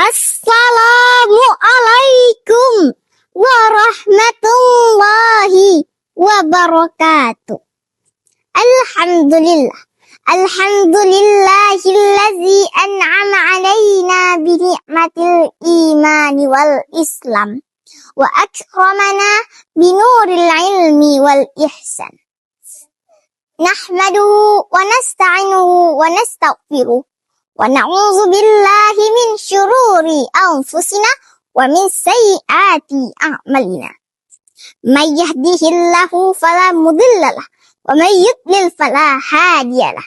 Assalamualaikum warahmatullahi wabarakatuh. Alhamdulillah. Alhamdulillahillazi an'ama alaina bi ni'matil imani wal islam wa akramana bi nuril ilmi wal ihsan. Nahmaduhu wa nasta'inuhu wa nastaghfiruh wa na'udzu billahi min syururi anfusina wa min sayyiati a'malina. May yahdihillahu fala mudhillalah wa may yudlil fala hadiyalah.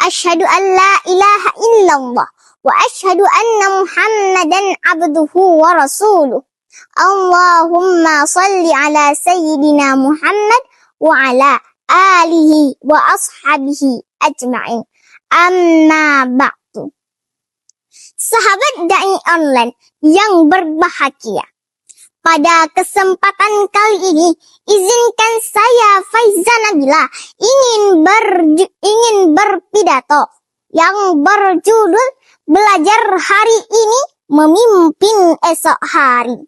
Asyhadu an la ilaha illallah wa asyhadu anna Muhammadan abduhu wa rasuluh. Allahumma salli ala sayyidina Muhammad wa ala alihi wa ashabihi ajma'in. Amma ba'du. Sahabat Dai Online yang berbahagia, pada kesempatan kali ini izinkan saya Faiza Nabila ingin berpidato yang berjudul Belajar Hari Ini Memimpin Esok Hari.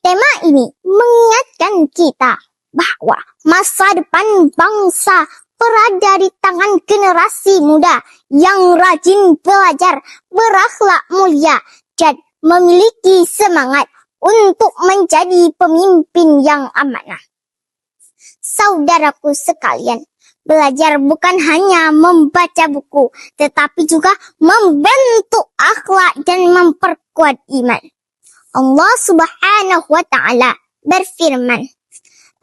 Tema ini mengingatkan kita bahwa masa depan bangsa berada di tangan generasi muda yang rajin belajar, berakhlak mulia, dan memiliki semangat untuk menjadi pemimpin yang amanah. Saudaraku sekalian, belajar bukan hanya membaca buku, tetapi juga membentuk akhlak dan memperkuat iman. Allah Subhanahu wa Ta'ala berfirman,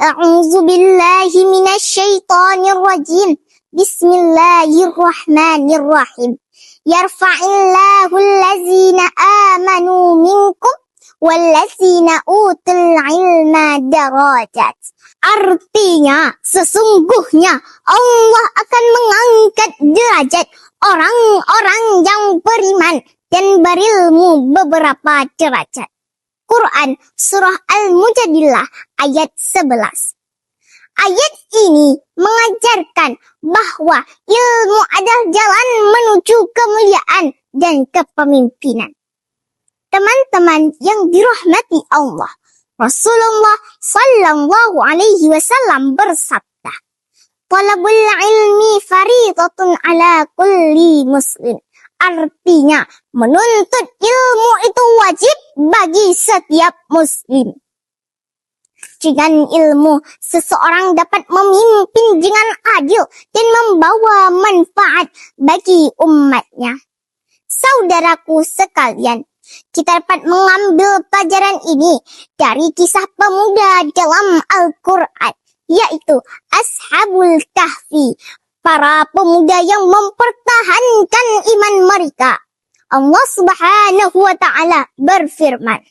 A'udzu billahi minasy syaithanir rajim. Bismillahirrahmanirrahim. Yarfa'illahu allazina amanu minkum wallazina utul ilma darajat. Artinya, sesungguhnya Allah akan mengangkat derajat orang-orang yang beriman dan berilmu beberapa derajat. Quran Surah Al-Mujadilah ayat 11. Ayat ini mengajarkan bahwa ilmu adalah jalan menuju kemuliaan dan kepemimpinan. Teman-teman yang dirahmati Allah, Rasulullah sallallahu alaihi wasallam bersabda, "Talabul ilmi fariidatun ala kulli muslim." Artinya, menuntut ilmu itu wajib bagi setiap muslim. Dengan ilmu, seseorang dapat memimpin dengan adil dan membawa manfaat bagi umatnya. Saudaraku sekalian, kita dapat mengambil pelajaran ini dari kisah pemuda dalam Al-Quran, yaitu Ashabul Kahfi, para pemuda yang mempertahankan iman mereka. Allah Subhanahu wa Ta'ala berfirman,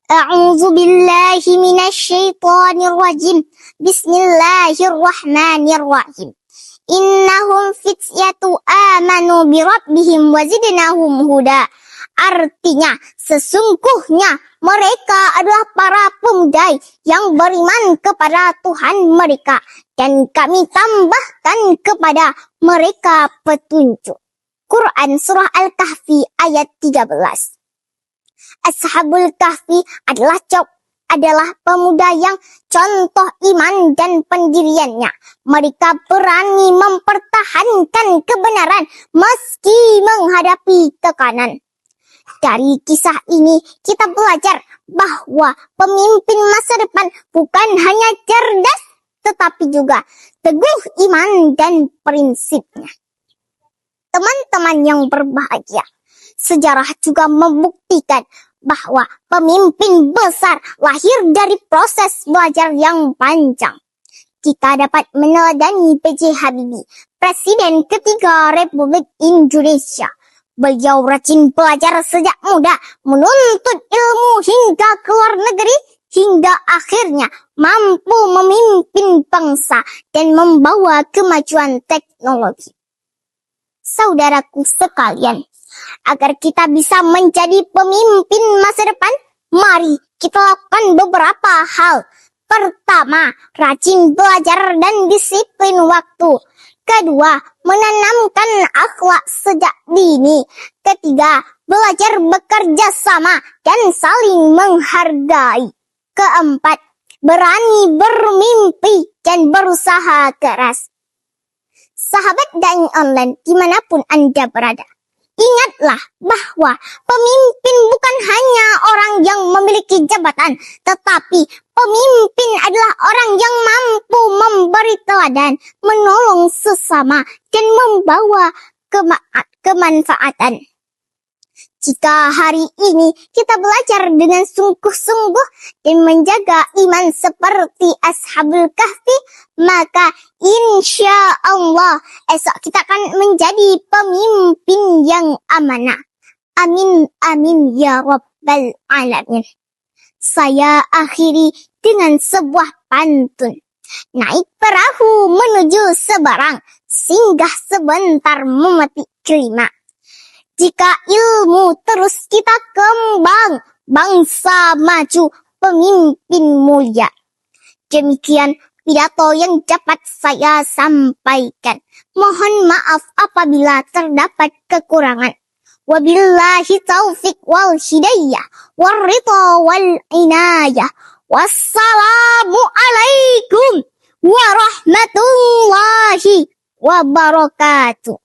A'udzu billahi minasy syaithanir rajim. Bismillahirrahmanirrahim. Innahum fityatu amanu bi rabbihim wa zidnahum huda. Artinya, sesungguhnya mereka adalah para pemuda yang beriman kepada Tuhan mereka, dan kami tambahkan kepada mereka petunjuk. Quran Surah Al-Kahfi ayat 13. Ashabul Kahfi adalah pemuda yang contoh iman dan pendiriannya. Mereka berani mempertahankan kebenaran meski menghadapi tekanan. Dari kisah ini kita belajar bahwa pemimpin masa depan bukan hanya cerdas, tetapi juga teguh iman dan prinsipnya. Teman-teman yang berbahagia, sejarah juga membuktikan bahwa pemimpin besar lahir dari proses belajar yang panjang. Kita dapat meneladani B.J. Habibie, Presiden ketiga Republik Indonesia. Beliau rajin belajar sejak muda, menuntut ilmu hingga ke luar negeri, hingga akhirnya mampu memimpin bangsa dan membawa kemajuan teknologi. Saudaraku sekalian, agar kita bisa menjadi pemimpin masa depan, mari kita lakukan beberapa hal. Pertama, rajin belajar dan disiplin waktu. Kedua, menanamkan akhlak sejak dini. Ketiga, belajar bekerja sama dan saling menghargai. Keempat, berani bermimpi dan berusaha keras. Sahabat Dai Online dimanapun Anda berada, ingatlah bahwa pemimpin bukan hanya orang yang memiliki jabatan, tetapi pemimpin adalah orang yang mampu memberi teladan, menolong sesama, dan membawa kemanfaatan. Jika hari ini kita belajar dengan sungguh-sungguh dan menjaga iman seperti Ashabul Kahfi, maka insya Allah esok kita akan menjadi pemimpin yang amanah. Amin, amin ya Rabbal Alamin. Saya akhiri dengan sebuah pantun. Naik perahu menuju Sebarang, singgah sebentar memetik kelima. Jika ilmu terus kita kembang, bangsa maju, pemimpin mulia. Demikian pidato yang dapat saya sampaikan. Mohon maaf apabila terdapat kekurangan. Wabillahi taufiq wal hidayah, warridha wal inayah. Wassalamu alaikum warahmatullahi wabarakatuh.